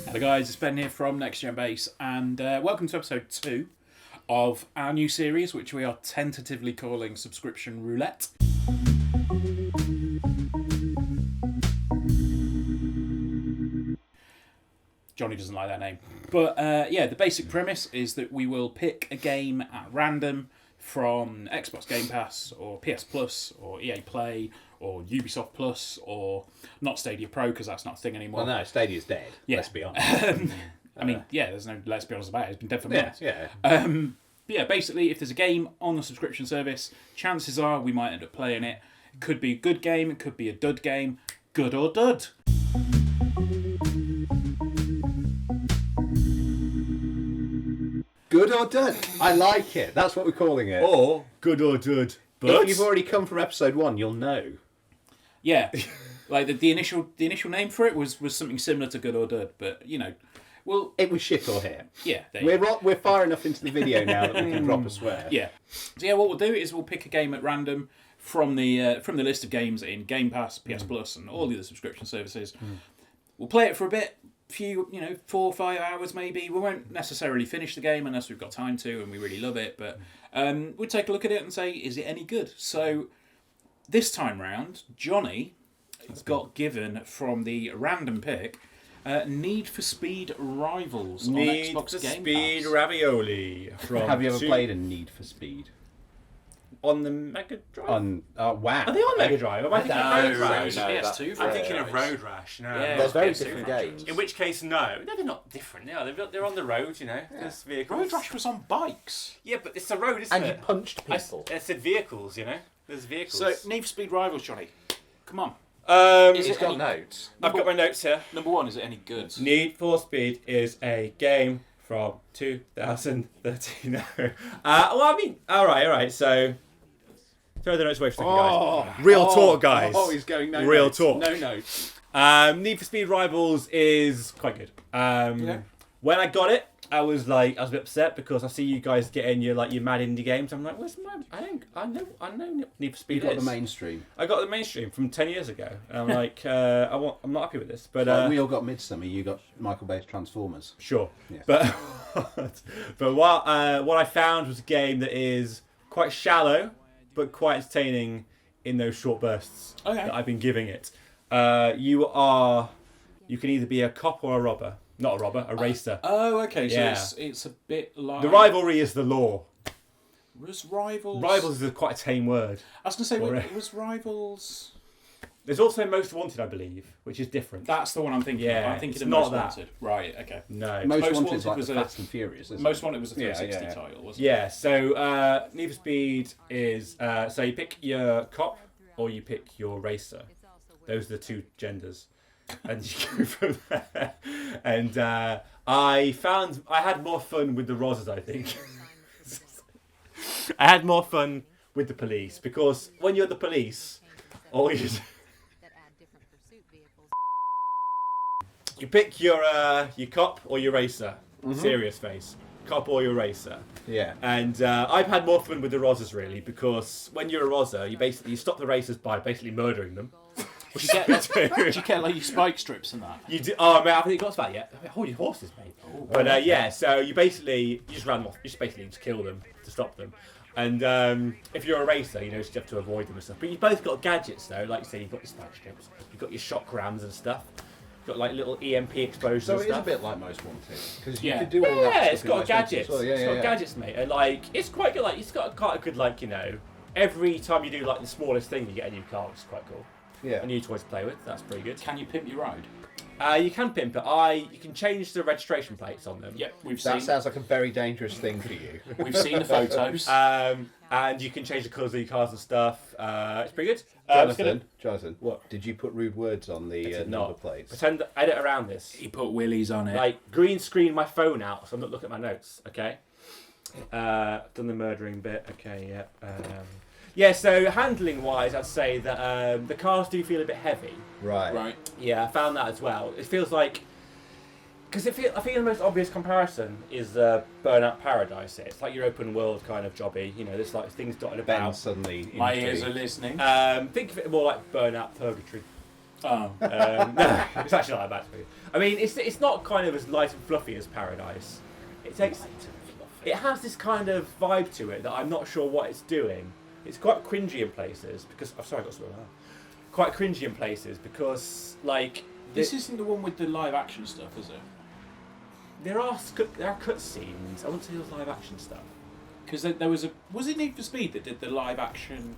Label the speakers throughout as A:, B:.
A: Hello guys, it's Ben here from Next Gen Base, and welcome to episode 2 of our new series, which we are tentatively calling Subscription Roulette. Jonny doesn't like that name. But the basic premise is that we will pick a game at random from Xbox Game Pass, or PS Plus, or EA Play, or Ubisoft Plus, or not Stadia Pro, because that's not a thing anymore.
B: Well, no, Stadia's dead, let's be honest.
A: There's no let's be honest about it. It's been dead for months. Basically, if there's a game on the subscription service, chances are we might end up playing it. It could be a good game, it could be a dud game. Good or dud.
B: Good or dud? I like it. That's what we're calling it.
C: Or good or dud. But
B: If you've already come from episode 1, you'll know.
A: Yeah, like the initial name for it was something similar to good or dud, but well,
B: It was shit or hit.
A: yeah,
B: We're far enough into the video now that we can drop a swear.
A: Yeah. So what we'll do is we'll pick a game at random from the list of games in Game Pass, PS Plus, and all the other subscription services. We'll play it for a bit, 4 or 5 hours maybe. We won't necessarily finish the game unless we've got time to and we really love it, but we'll take a look at it and say, is it any good? So this time round, Jonny got given from the random pick Need for Speed Rivals
C: Need
A: on Xbox
C: for
A: Game
C: Speed
A: Pass.
C: Ravioli.
B: Have you ever played a Need for Speed?
C: On the Mega Drive?
B: Wow.
C: Are they on Mega Drive? Am I thinking Road Rash?
A: PS2
D: I'm thinking of Road Rash. No,
A: Yeah,
D: Those
B: very
A: PS2
B: different
A: franchise.
B: games.
D: In which case, no, they're not different. They're on the road. There's vehicles.
A: Road Rash was on bikes.
D: Yeah, but it's a road, isn't
B: And you
D: it?
B: punched people.
D: I said vehicles. There's vehicles.
A: So, Need for Speed Rivals, Jonny. Come on.
C: Is
A: Is
C: it
A: it
B: got
A: any-
B: notes.
C: I've got my notes here.
A: Number one, is it any good?
C: Need for Speed is a game from 2013. All right. So, throw the notes away for a second, guys. Real talk, guys.
B: Oh, he's going no
C: Real
B: notes.
C: talk.
B: No notes.
C: Need for Speed Rivals is quite good. When I got it, I was a bit upset because I see you guys getting your mad indie games. I'm like, where's my? I know Need for Speed.
B: You got
C: is.
B: the mainstream.
C: I got the mainstream from 10 years ago, and I'm like, I'm not happy with this. But
B: We all got Midsummer. You got Michael Bay's Transformers.
C: sure.
B: Yeah.
C: But what I found was a game that is quite shallow, but quite entertaining in those short bursts that I've been giving it. You can either be a cop or a robber. Not a robber, a racer.
A: Oh, okay.
C: Yeah.
A: So it's a bit like...
C: The rivalry is the law.
A: Was Rivals...
C: Rivals is quite a tame word.
A: I was going to say, was Rivals...
C: There's also Most Wanted, I believe, which is different.
A: That's the one I'm thinking
C: Yeah,
A: of. I'm thinking
C: it's
A: of
C: not
A: Most
C: that.
A: Wanted. Right, okay.
C: No.
A: Most
B: Most Wanted
A: Wanted
B: like
A: was
B: the
A: a-
B: Fast and Furious, isn't
A: Most
B: it?
A: Wanted was a 360
B: Yeah.
A: title, wasn't it?
C: Yeah, so Need for Speed is... so you pick your cop or you pick your racer. Those are the two genders. And you go from there. And I had more fun with the Rozzers, I think. I had more fun with the police because when you're the police, all you pick your cop or your racer. Serious face. Cop or your racer.
B: Yeah.
C: And I've had more fun with the Rozzers really because when you're a Rozzer, you stop the racers by basically murdering them.
A: Did you get like your spike strips and that?
C: You do. Oh man, I haven't got to that yet. Hold your horses, mate. But so you just ran them off. You just kill them to stop them. And if you're a racer, you just have to avoid them and stuff. But you've both got gadgets though. Like you say, you've got your spike strips, you've got your shock rams and stuff. You've got little EMP explosions
B: So
C: and
B: it is a
C: stuff.
B: bit like Most Wanted. Because
A: Yeah.
B: you could do all that
C: Yeah,
B: stuff
C: it's
B: in
C: got
B: Most Wanted as
C: gadgets.
B: well.
C: It's got gadgets, mate. And it's quite good. It's got quite a good every time you do the smallest thing, you get a new car, which is quite cool.
B: Yeah.
C: A new toy to play with. That's pretty good.
A: Can you pimp your ride?
C: You can pimp it. You can change the registration plates on them.
A: Yep, we've
B: That
A: seen.
B: sounds like a very dangerous thing for you.
A: We've seen the photos.
C: And you can change the colours of your cars and stuff. It's pretty good.
B: Jonathan,
C: What?
B: did you put rude words on the
C: did
B: number
C: not.
B: plates?
C: Pretend edit around this.
A: He put willies on it.
C: Green screen my phone out, so I'm not looking at my notes. Okay. Done the murdering bit. Okay. Yeah. So handling wise, I'd say that the cars do feel a bit heavy.
B: Right.
C: Yeah, I found that as well. It feels like because I think the most obvious comparison is Burnout Paradise. It's like your open world kind of jobby. There's things dotted
B: Ben
C: about.
B: suddenly.
A: My ears
B: intrigued.
A: are listening.
C: Think of it more like Burnout Purgatory.
A: Oh.
C: No, it's actually not that bad for you. I mean, it's not kind of as light and fluffy as Paradise. It has this kind of vibe to it that I'm not sure what it's doing. It's quite cringy in places because I got something like that. Quite cringy in places because like
A: This isn't the one with the live action stuff, is it?
C: there are cutscenes. I wouldn't say there's live action stuff.
A: Because there was it Need for Speed that did the live action?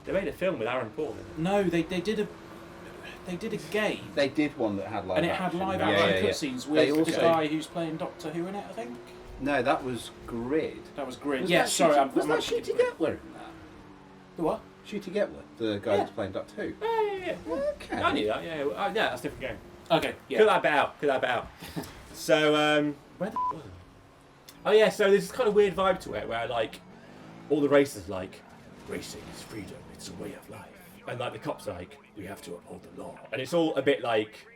C: They made a film with Aaron Paul in it.
A: No, they did a game.
B: They did one that had live
A: And it
B: action.
A: had live
B: Yeah,
A: action
B: yeah, yeah.
A: cutscenes
B: They
A: with the
B: also-
A: guy who's playing Doctor Who in it, I think.
B: No, that was Grid.
A: That was great.
B: Was
A: Yeah,
B: that
A: sorry,
B: Shooty-
A: I'm
B: was that
A: actually
B: Shooty
A: getting-
B: Getler in that?
A: The what?
B: Shooty Getler, the guy that's playing Doctor Who.
C: Yeah.
B: Okay.
C: I knew that. Yeah, yeah, that's a different game.
A: Okay,
C: Cut
A: yeah.
C: that bit out. So, where the was it? Oh yeah, so there's this kind of weird vibe to it where like all the races like racing is freedom, it's a way of life, and like the cops are like we have to uphold the law, and it's all a bit like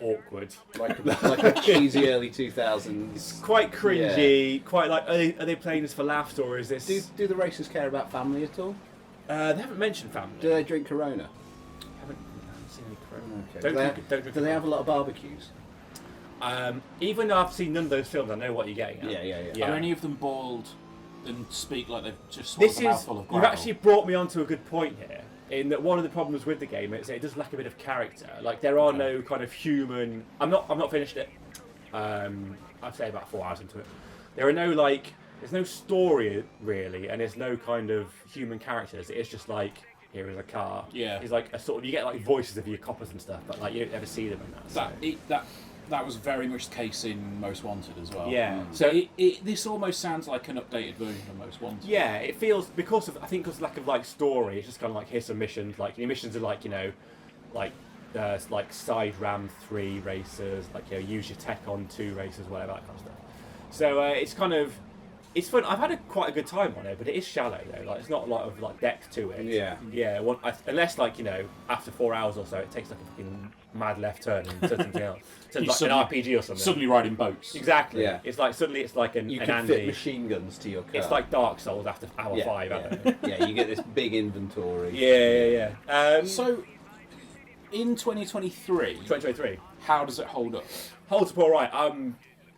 C: awkward,
B: Like a cheesy early 2000s.
C: quite cringy, quite like are they playing this for laughs or is this?
B: Do the racers care about family at all?
C: They haven't mentioned family.
B: Do they drink Corona?
C: haven't seen any corona.
B: Okay.
C: Don't drink
B: Do they have a lot of barbecues?
C: Even though I've seen none of those films, I know what you're getting at.
B: Yeah.
A: Are any of them bald and speak like they've just swallowed
C: This
A: a
C: is
A: mouthful of
C: you've
A: gravel?
C: actually brought me onto a good point here. In that one of the problems with the game is it does lack a bit of character. Like there are no kind of human. I'm not finished it. I'd say about 4 hours into it. There are no there's no story really, and there's no kind of human characters. It's just like here is a car.
A: Yeah.
C: It's like a sort of you get like voices of your coppers and stuff, but like you don't ever see them in that. So.
A: That was very much the case in Most Wanted as well.
C: Yeah.
A: So this almost sounds like an updated version of Most Wanted.
C: Yeah, it feels because of lack of like story. It's just kind of like here's some missions. Like the missions are like like side ram 3 races, like use your tech on 2 races, whatever that kind of stuff. So it's fun. I've had quite a good time on it, but it is shallow though. Like it's not a lot of like depth to it.
B: Yeah.
C: Yeah. Unless after 4 hours or so, it takes like a fucking mad left turn and turns something else. Turns like an RPG or something.
A: Suddenly riding boats.
C: Exactly.
B: Yeah.
C: It's like suddenly it's like
B: You
C: an
B: can
C: Andy.
B: fit machine guns to your car.
C: It's like Dark Souls after hour 5. I don't know.
B: Yeah, you get this big inventory.
C: Yeah.
A: So, in 2023,
C: 2023
A: how does it hold up?
C: holds up all right.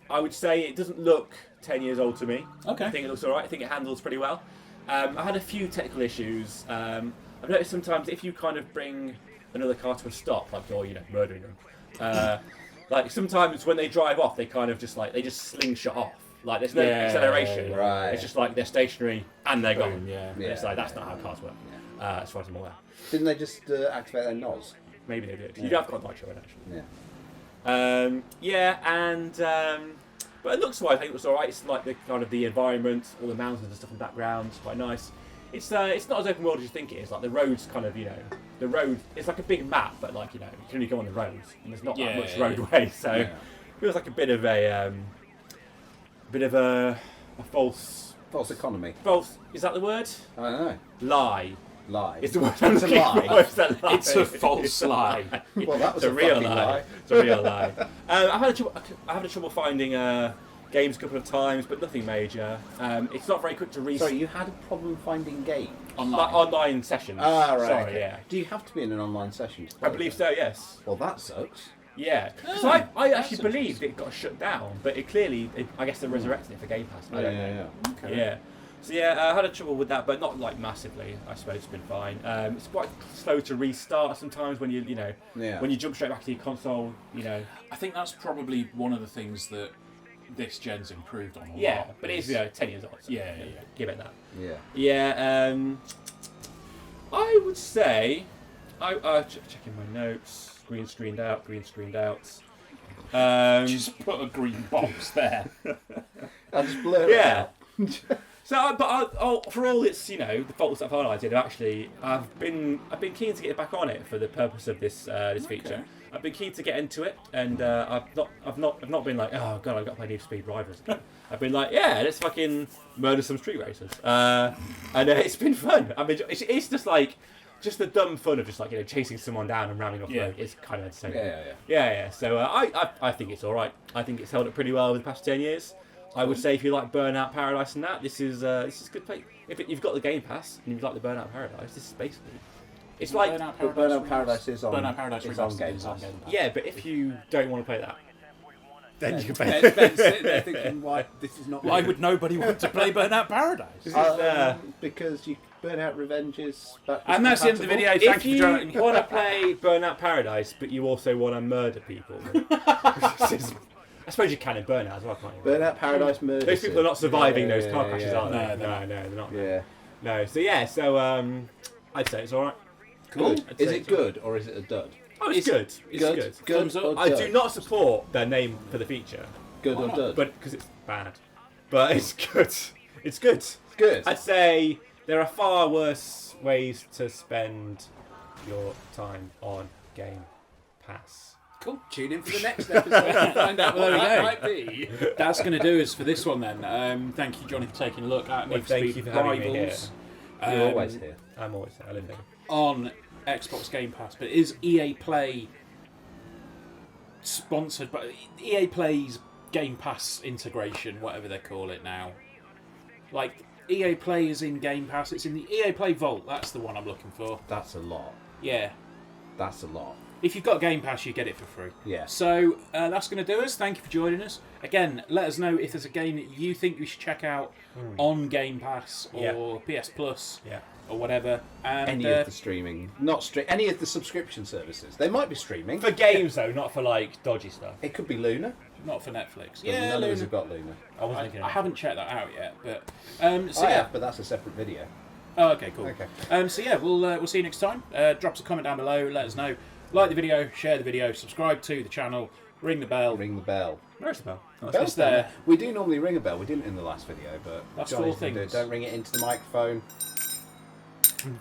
C: I would say it doesn't look 10 years old to me.
A: Okay.
C: I think it looks all right. I think it handles pretty well. I had a few technical issues. I've noticed sometimes if you kind of bring another car to a stop, like you're murdering them, like sometimes when they drive off, they kind of just slingshot off. Like there's no acceleration.
B: Right.
C: It's just like they're stationary and they're gone.
A: Yeah.
C: And it's like that's not how cars work. As far as I'm aware.
B: Didn't they just activate their NOS?
C: Maybe they did.
B: Yeah.
C: You have got nitro in actually.
B: Yeah.
C: But it looks wise. I think it was all right. It's like the kind of the environment, all the mountains and stuff in the background. It's quite nice. It's not as open world as you think it is. Like the roads, kind of the road. It's like a big map, but you can only go on the roads, and there's not that much roadway. So it feels like a bit of a false
B: economy.
C: false. Is that the word?
B: I don't know.
C: Lie.
B: Lie.
C: It's the word I'm
B: It's a
C: looking
B: lie.
C: for. It's a lie.
A: It's a false lie.
B: Well, that was
C: It's a real
B: fucking
C: lie. It's a real lie. I've had trouble finding games a couple of times, but nothing major. It's not very quick to restart.
B: Sorry, you had a problem finding games?
C: Online sessions.
B: Right.
C: Sorry,
B: okay.
C: yeah.
B: Do you have to be in an online session to
C: I
B: play
C: believe
B: it?
C: so. Yes.
B: Well, that sucks.
C: Yeah. So I actually believed it got shut down, but it clearly, I guess they're resurrecting it for Game Pass. I don't know.
A: Okay.
C: Yeah. So I had a trouble with that, but not massively. I suppose it's been fine. It's quite slow to restart sometimes when when you jump straight back to your console.
A: I think that's probably one of the things that this gen's improved on a
C: Yeah,
A: lot.
C: but it is 10 years old. So
A: Yeah.
C: Give it that.
B: Yeah.
C: Yeah. I would say checking my notes. Green screened out.
A: Just put a green box there.
B: I just blur it
C: Yeah.
B: out.
C: So, but for all its the faults I've highlighted, actually, I've been keen to get back on it for the purpose of this feature. I've been keen to get into it, and I've not been like, oh god, I've got to play Need for Speed Rivals again. I've been like, yeah, let's fucking murder some street racers, and it's been fun. I mean, it's just the dumb fun of just chasing someone down and ramming off the road. It's kind of entertaining. Yeah. So I think it's all right. I think it's held up pretty well over the past 10 years. I would say if you like Burnout Paradise and that, this is a good play. If you've got the Game Pass and you like the Burnout Paradise, this is basically It's like
B: Burnout Paradise is on.
A: Burnout Paradise
B: is on
A: Remastered
B: Game
A: is on
B: Pass.
A: Game Pass.
C: yeah, but if you don't want to play that, then you can play
B: Ben's
C: it.
B: sitting there thinking, why this is not.
A: Why would nobody want to play Burnout Paradise?
B: Because Burnout Revenge is.
A: And that's the end of the video.
C: If
A: Thank you for
C: you
A: joining.
C: want to play Burnout Paradise, but you also want to murder people, I suppose you can in Burnout as well, can't you?
B: Burnout Paradise murder.
C: Those people are not surviving those car
B: yeah,
C: crashes,
B: yeah.
C: are they?
A: No, they're
C: no, they're not.
B: Yeah.
C: No, so I'd say it's alright.
B: Cool.
C: I'd
B: Is
C: say
B: it
C: it's
B: good or is it a dud?
C: Oh, it's good. It's good.
B: Good.
A: Thumbs up.
B: or
C: I
B: dud?
C: do not support their name for the feature,
B: Good
A: Why
B: or
A: not?
B: dud?
C: but because it's bad. But it's good. It's good.
B: Good.
C: I'd say there are far worse ways to spend your time on Game Pass.
B: Cool. Tune in for the next episode to find out
A: Well,
B: what
A: there
B: that
A: we
B: might be.
A: That's going to do us for this one then. Thank you, Johnny, for taking a look at
C: Well,
A: Need for
C: thank
A: Speed
C: you for having me
A: Rivals.
B: You're always here.
C: I'm always there. I live here.
A: On Xbox Game Pass, but is EA Play sponsored by EA Play's Game Pass integration, whatever they call it now? Like EA Play is in Game Pass. It's in the EA Play Vault. That's the one I'm looking for.
B: That's a lot.
A: Yeah.
B: That's a lot.
A: If you've got Game Pass, you get it for free.
B: Yeah.
A: So that's going to do us. Thank you for joining us. Again, let us know if there's a game that you think we should check out on Game Pass or PS Plus or whatever. And
B: Any of the streaming, any of the subscription services. They might be streaming.
C: For games though, not for like dodgy stuff.
B: It could be Luna.
A: not for Netflix.
B: Yeah, none of us
A: Luna.
B: have got Luna.
C: I wasn't thinking.
A: I haven't checked that out yet, but
B: I have, but that's a separate video.
A: Oh, okay, cool.
B: Okay.
A: So yeah, we'll see you next time. Drop us a comment down below. Let us know. Like the video, share the video, subscribe to the channel, ring the bell.
B: Ring the bell.
C: Where's the bell?
A: It's there.
B: We do normally ring a bell. We didn't in the last video, but
A: That's
B: Johnny's
A: 4
B: gonna do it.
A: things.
B: Don't ring it into the microphone.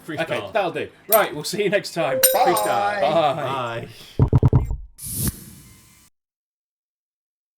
A: Okay, that'll do. Right, we'll see you next time.
B: Bye.
A: Bye.
C: Bye.